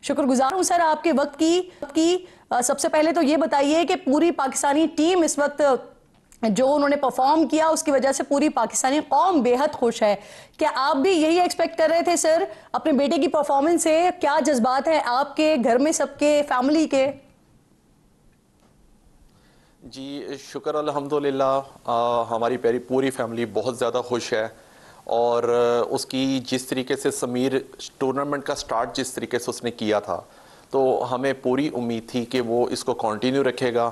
शुक्रगुजार हूं सर आपके वक्त की। सबसे पहले तो ये बताइए कि पूरी पाकिस्तानी टीम इस वक्त जो उन्होंने परफॉर्म किया उसकी वजह से पूरी पाकिस्तानी कौम बेहद खुश है। क्या आप भी यही एक्सपेक्ट कर रहे थे सर अपने बेटे की परफॉर्मेंस से? क्या जज्बात हैं आपके घर में, सबके, फैमिली के? जी शुक्र अल्हम्दुलिल्लाह, हमारी पूरी फैमिली बहुत ज़्यादा खुश है। और उसकी जिस तरीके से समीर टूर्नामेंट का स्टार्ट जिस तरीके से उसने किया था, तो हमें पूरी उम्मीद थी कि वो इसको कंटिन्यू रखेगा,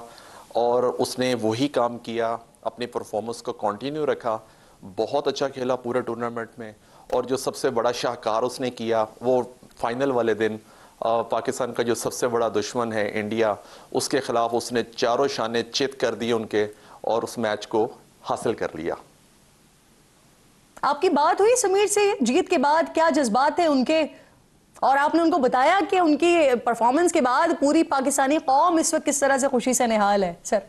और उसने वही काम किया, अपनी परफॉर्मेंस को कंटिन्यू रखा, बहुत अच्छा खेला पूरे टूर्नामेंट में। और जो सबसे बड़ा शाहकार उसने किया वो फाइनल वाले दिन पाकिस्तान का जो सबसे बड़ा दुश्मन है इंडिया, उसके खिलाफ उसने चारों शाने चित कर दिए उनके, और उस मैच को हासिल कर लिया। आपकी बात हुई समीर से जीत के बाद? क्या जज्बात थे उनके? और आपने उनको बताया कि उनकी परफॉर्मेंस के बाद पूरी पाकिस्तानी कौम इस वक्त किस तरह से खुशी से निहाल है सर?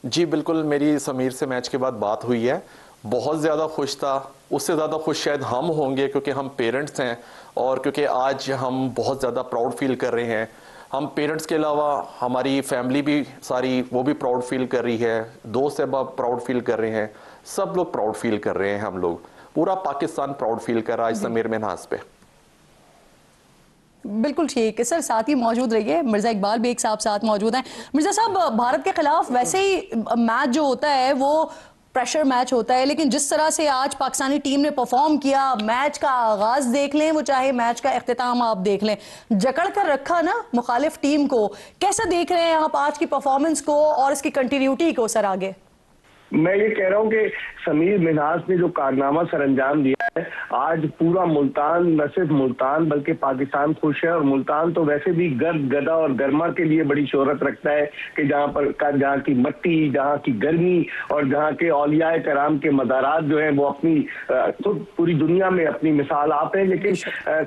जी बिल्कुल, मेरी समीर से मैच के बाद बात हुई है। बहुत ज़्यादा खुश था, उससे ज़्यादा खुश शायद हम होंगे क्योंकि हम पेरेंट्स हैं, और क्योंकि आज हम बहुत ज़्यादा प्राउड फील कर रहे हैं। हम पेरेंट्स के अलावा हमारी फैमिली भी सारी वो भी प्राउड फील कर रही है, दोस्त अहबाब प्राउड फील कर रहे हैं, सब लोग प्राउड फील कर रहे हैं। हम लोग, पूरा पाकिस्तान प्राउड फील कर रहा है समीर मिन्हाज पे। बिल्कुल ठीक है सर, साथ ही मौजूद रहिए। मिर्जा इकबाल बेग साहब साथ मौजूद हैं। मिर्जा साहब, भारत के खिलाफ वैसे ही मैच जो होता है वो प्रेशर मैच होता है, लेकिन जिस तरह से आज पाकिस्तानी टीम ने परफॉर्म किया, मैच का आगाज देख लें, वो चाहे मैच का इख्तिताम आप देख लें, जकड़ कर रखा ना मुखालिफ टीम को। कैसा देख रहे हैं आप आज की परफॉर्मेंस को और इसकी कंटिन्यूटी को सर आगे? मैं ये कह रहा हूँ कि समीर मिन्हाज ने जो कारनामा सर अंजाम दिया है, आज पूरा मुल्तान, न सिर्फ मुल्तान बल्कि पाकिस्तान खुश है। और मुल्तान तो वैसे भी गर्द, गदा और गर्मा के लिए बड़ी शोहरत रखता है कि जहाँ की मट्टी, जहाँ की गर्मी और जहाँ के औलियाए कराम के मज़ारात जो हैं वो अपनी खुद पूरी दुनिया में अपनी मिसाल आप हैं। लेकिन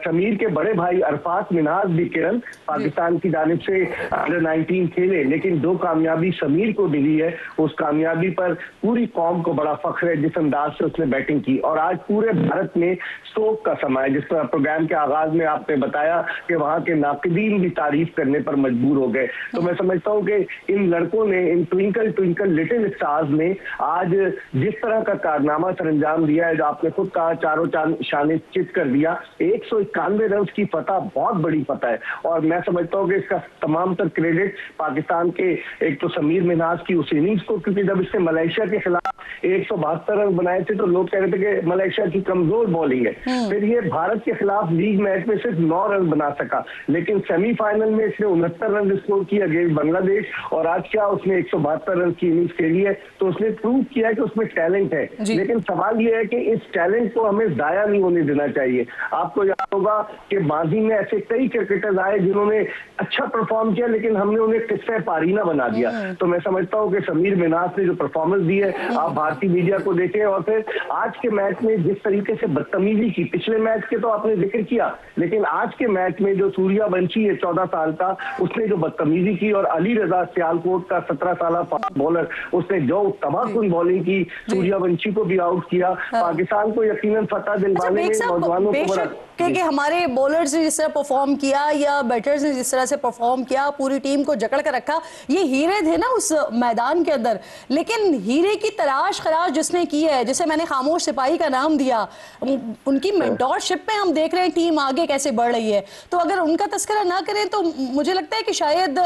समीर के बड़े भाई अरफात मिन्हाज भी किरण पाकिस्तान की जानिब से अंडर 19 खेले, लेकिन जो कामयाबी समीर को मिली है उस कामयाबी पर पूरी कौम को बड़ा फख्र है जिस अंदाज से उसने बैटिंग की। और आज पूरे भारत में शोक का समय है। जिस तरह प्रोग्राम के आगाज में आपने बताया कि वहां के नाक़दीन भी तारीफ करने पर मजबूर हो गए, तो मैं समझता हूं कि इन लड़कों ने, इन ट्विंकल ट्विंकल लिटिल स्टार्स ने आज जिस तरह का कारनामा सरंजाम दिया है, जो आपने खुद कहा, चारों शाने चित कर दिया। 191 रन की फतह बहुत बड़ी फतह है, और मैं समझता हूँ कि इसका तमाम तर क्रेडिट पाकिस्तान के एक तो समीर मिन्हाज की उस इनिंग्स को, क्योंकि जब इसने मलेशिया के खिलाफ 172 रन बनाए थे तो लोग कह रहे थे कि मलेशिया की कमजोर बॉलिंग है। फिर ये भारत के खिलाफ लीग मैच में सिर्फ 9 रन बना सका, लेकिन सेमीफाइनल में इसने 69 रन स्कोर किया अगेंस्ट बांग्लादेश, और आज क्या उसने 172 रन की इनिंग्स खेली है। तो उसने प्रूव किया कि उसमें टैलेंट है। लेकिन सवाल यह है कि इस टैलेंट को हमें जाया नहीं होने देना चाहिए। आपको याद होगा कि माजी में ऐसे कई क्रिकेटर्स आए जिन्होंने अच्छा परफॉर्म किया, लेकिन हमने उन्हें किस्सा पारीना बना दिया। तो मैं समझता हूँ कि समीर मिन्हाज ने जो परफॉर्मेंस दी है, आप भारतीय मीडिया को देखें, और फिर आज के मैच में जिस तरीके से बदतमीजी की, पिछले मैच के तो आपने जिक्र किया, लेकिन आज के मैच में जो सूर्यवंशी है 14 साल का, उसने जो बदतमीजी की, और अली रजा सियालकोट का 17 साल फास्ट बॉलर, उसने जो तबाहकुन बॉलिंग की, सूर्यवंशी को भी आउट किया। पाकिस्तान को यकीनन फतह दिलवाने में नौजवानों को बड़ा कि हमारे बॉलर्स ने जिस तरह परफॉर्म किया या बैटर्स ने जिस तरह से परफॉर्म किया, पूरी टीम को जकड़ कर रखा, ये हीरे थे ना उस मैदान के अंदर। लेकिन हीरे की तलाश खराश जिसने की है, जिसे मैंने खामोश सिपाही का नाम दिया, उनकी मेंटोरशिप पे हम देख रहे हैं टीम आगे कैसे बढ़ रही है। तो अगर उनका तस्करा ना करें तो मुझे लगता है कि शायद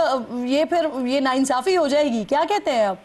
ये नाइंसाफी हो जाएगी। क्या कहते हैं आप?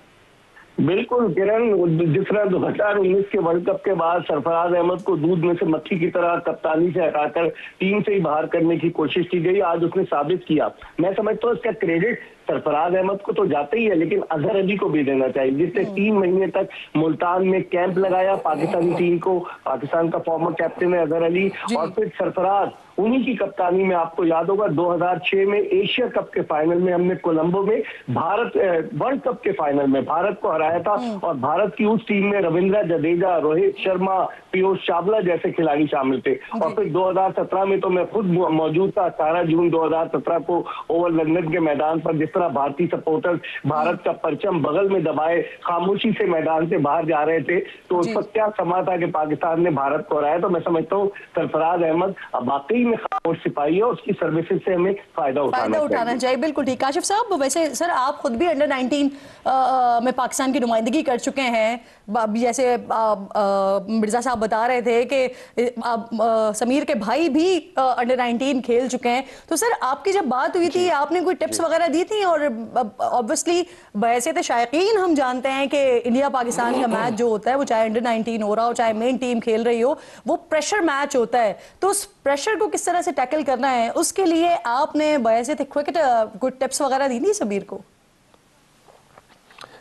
बिल्कुल किरण, जिस तरह 2019 के वर्ल्ड कप के बाद सरफराज अहमद को दूध में से मक्खी की तरह कप्तानी से हटाकर टीम से ही बाहर करने की कोशिश की गई, आज उसने साबित किया। मैं समझता हूँ इसका क्रेडिट सरफराज अहमद को तो जाते ही है, लेकिन अजहर अली को भी देना चाहिए, जिसने 3 महीने तक मुल्तान में कैंप लगाया पाकिस्तानी टीम को। पाकिस्तान का फॉर्मर कैप्टन है अजहर अली, और फिर सरफराज उन्हीं की कप्तानी में, आपको याद होगा 2006 में एशिया कप के फाइनल में हमने कोलंबो में वर्ल्ड कप के फाइनल में भारत को हराया था, और भारत की उस टीम में रविंद्र जडेजा, रोहित शर्मा, पीयूष चावला जैसे खिलाड़ी शामिल थे। और फिर 2017 में तो मैं खुद मौजूद था, 18 जून 2017 को ओवल लंदन के मैदान पर, जिस तरह भारतीय सपोर्टर भारत का परचम बगल में दबाए खामोशी से मैदान से बाहर जा रहे थे, तो उस वक्त क्या समा था कि पाकिस्तान ने भारत को हराया। तो मैं समझता हूँ सरफराज अहमद अब वाकई में खामोश सिपाही है, उसकी सर्विसेज से हमें फायदा उठाना चाहिए। बिल्कुल ठीक। काशिफ साहब, वैसे सर आप खुद भी अंडर 19 में पाकिस्तान की नुमाइंदगी कर चुके हैं, जैसे मिर्जा साहब बता रहे थे कि समीर के भाई भी अंडर 19 खेल चुके हैं। तो सर आपकी जब बात हुई थी, आपने कोई टिप्स वगैरह दी थी? और ऑब्वियसली वैसे शायकीन हम जानते हैं कि इंडिया पाकिस्तान का मैच जो होता है, वो चाहे अंडर 19 हो रहा हो, चाहे मेन टीम खेल रही हो, वो प्रेशर मैच होता है। तो उस प्रेशर को किस तरह से टैकल करना है, उसके लिए आपने वैसे क्रिकेट कुछ टिप्स वगैरह दी थी समीर को?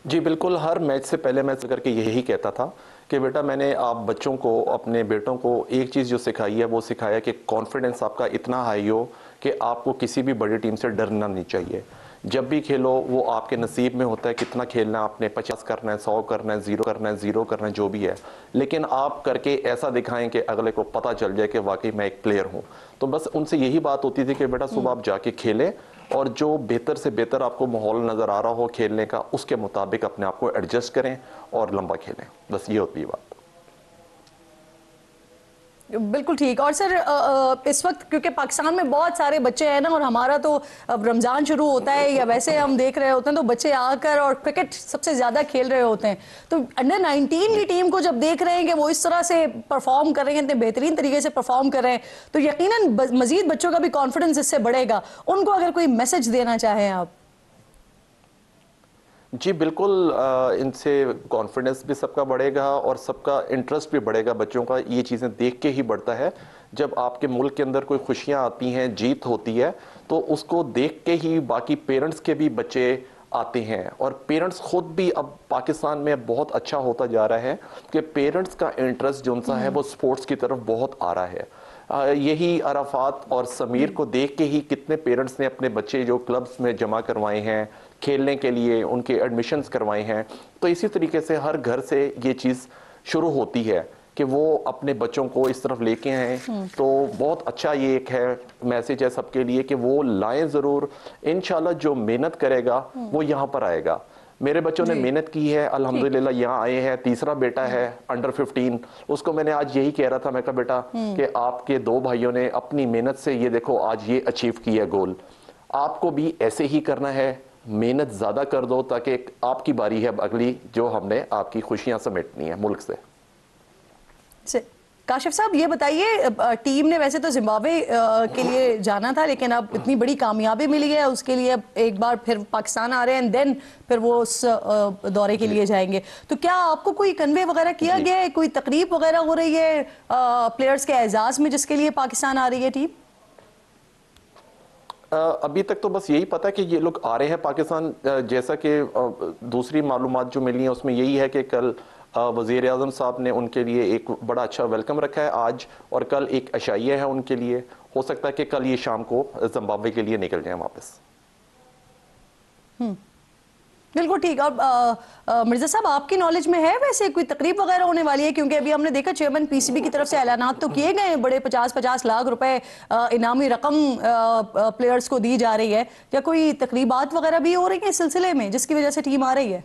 जी बिल्कुल, हर मैच से पहले मैं करके यही कहता था कि बेटा मैंने आप बच्चों को, अपने बेटों को एक चीज़ जो सिखाई है वो सिखाया कि कॉन्फिडेंस आपका इतना हाई हो कि आपको किसी भी बड़ी टीम से डरना नहीं चाहिए। जब भी खेलो वो आपके नसीब में होता है, कितना खेलना है आपने, 50 करना है, 100 करना है, 0 करना है, 0 करना है, जो भी है, लेकिन आप करके ऐसा दिखाएं कि अगले को पता चल जाए कि वाकई मैं एक प्लेयर हूँ। तो बस उनसे यही बात होती थी कि बेटा सुबह आप जाके खेलें और जो बेहतर से बेहतर आपको माहौल नज़र आ रहा हो खेलने का, उसके मुताबिक अपने आप को एडजस्ट करें और लंबा खेलें। बस ये होती है बात। बिल्कुल ठीक। और सर इस वक्त क्योंकि पाकिस्तान में बहुत सारे बच्चे हैं ना, और हमारा तो अब रमज़ान शुरू होता है या वैसे हम देख रहे होते हैं, तो बच्चे आकर और क्रिकेट सबसे ज़्यादा खेल रहे होते हैं। तो अंडर 19 की टीम को जब देख रहे हैं कि वो इस तरह से परफॉर्म कर रहे हैं, इतने बेहतरीन तरीके से परफॉर्म कर रहे हैं, तो यकीनन मज़ीद बच्चों का भी कॉन्फिडेंस इससे बढ़ेगा। उनको अगर कोई मैसेज देना चाहें आप? जी बिल्कुल, इनसे कॉन्फिडेंस भी सबका बढ़ेगा और सबका इंटरेस्ट भी बढ़ेगा। बच्चों का ये चीज़ें देख के ही बढ़ता है। जब आपके मुल्क के अंदर कोई खुशियां आती हैं, जीत होती है, तो उसको देख के ही बाकी पेरेंट्स के भी बच्चे आते हैं। और पेरेंट्स खुद भी अब पाकिस्तान में बहुत अच्छा होता जा रहा है कि पेरेंट्स का इंटरेस्ट जो उनसा है वो स्पोर्ट्स की तरफ बहुत आ रहा है। यही अराफात और समीर को देख के ही कितने पेरेंट्स ने अपने बच्चे जो क्लब्स में जमा करवाए हैं खेलने के लिए, उनके एडमिशन्स करवाए हैं। तो इसी तरीके से हर घर से ये चीज़ शुरू होती है कि वो अपने बच्चों को इस तरफ लेके आए। तो बहुत अच्छा ये एक है मैसेज है सबके लिए कि वो लाएं ज़रूर। इंशाल्लाह जो मेहनत करेगा वो यहाँ पर आएगा। मेरे बच्चों ने मेहनत की है, अल्हम्दुलिल्लाह यहाँ आए हैं। तीसरा बेटा है अंडर 15, उसको मैंने आज यही कह रहा था, मैं कहा बेटा कि आपके 2 भाइयों ने अपनी मेहनत से ये देखो आज ये अचीव किया गोल, आपको भी ऐसे ही करना है, मेहनत ज़्यादा कर दो ताकि आपकी बारी है अगली जो हमने आपकी खुशियाँ समेटनी है मुल्क से। काशिफ साहब ये बताइए, टीम ने वैसे तो जिम्बाब्वे के लिए जाना था, लेकिन अब इतनी बड़ी कामयाबी मिली है, उसके लिए अब एक बार फिर पाकिस्तान आ रहे हैं, देन फिर वो उस दौरे के लिए जाएंगे। तो क्या आपको कोई कन्वे वगैरह किया गया है, कोई तकरीब वगैरह हो रही है प्लेयर्स के एजाज में जिसके लिए पाकिस्तान आ रही है टीम? अभी तक तो बस यही पता है कि ये लोग आ रहे हैं पाकिस्तान। जैसा कि दूसरी मालूमात जो मिली है उसमें यही है कि कल वज़ीर आज़म साहब ने उनके लिए एक बड़ा अच्छा वेलकम रखा है आज, और कल एक अशाइया है उनके लिए। हो सकता है कि कल ये शाम को जिम्बाब्वे के लिए निकल जाएं वापस। बिल्कुल ठीक। और मिर्जा साहब आपकी नॉलेज में है वैसे कोई तकरीब वगैरह होने वाली है? क्योंकि अभी हमने देखा चेयरमैन पीसीबी की तरफ से ऐलानात तो किए गए हैं, बड़े 50-50 लाख रुपए इनामी रकम प्लेयर्स को दी जा रही है। क्या कोई तकरीबात वगैरह भी हो रही है इस सिलसिले में जिसकी वजह से टीम आ रही है?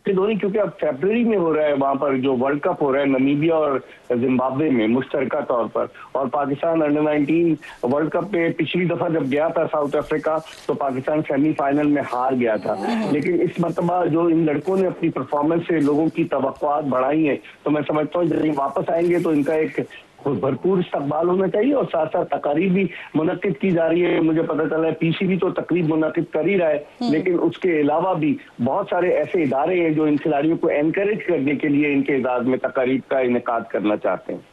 धोनी क्योंकि अब फरवरी में हो रहा है, वहां पर जो वर्ल्ड कप हो रहा है नमीबिया और जिम्बाब्वे में मुश्तरका तौर पर, और पाकिस्तान अंडर 19 वर्ल्ड कप में पिछली दफा जब गया था साउथ अफ्रीका तो पाकिस्तान सेमीफाइनल में हार गया था। लेकिन इस मरतबा जो इन लड़कों ने अपनी परफॉर्मेंस से लोगों की तवक्कुआत बढ़ाई है, तो मैं समझता हूँ जब ये वापस आएंगे तो इनका एक भरपूर इस्तकबाल होना चाहिए। और साथ साथ तकारीब भी मुनक्किद की जा रही है। मुझे पता चला है पीसीबी तो तकरीब मुनक्किद कर ही रहा है, लेकिन उसके अलावा भी बहुत सारे ऐसे इदारे हैं जो इन खिलाड़ियों को एनकरेज करने के लिए इनके एजाज में तकारीब का इनेकाद करना चाहते हैं।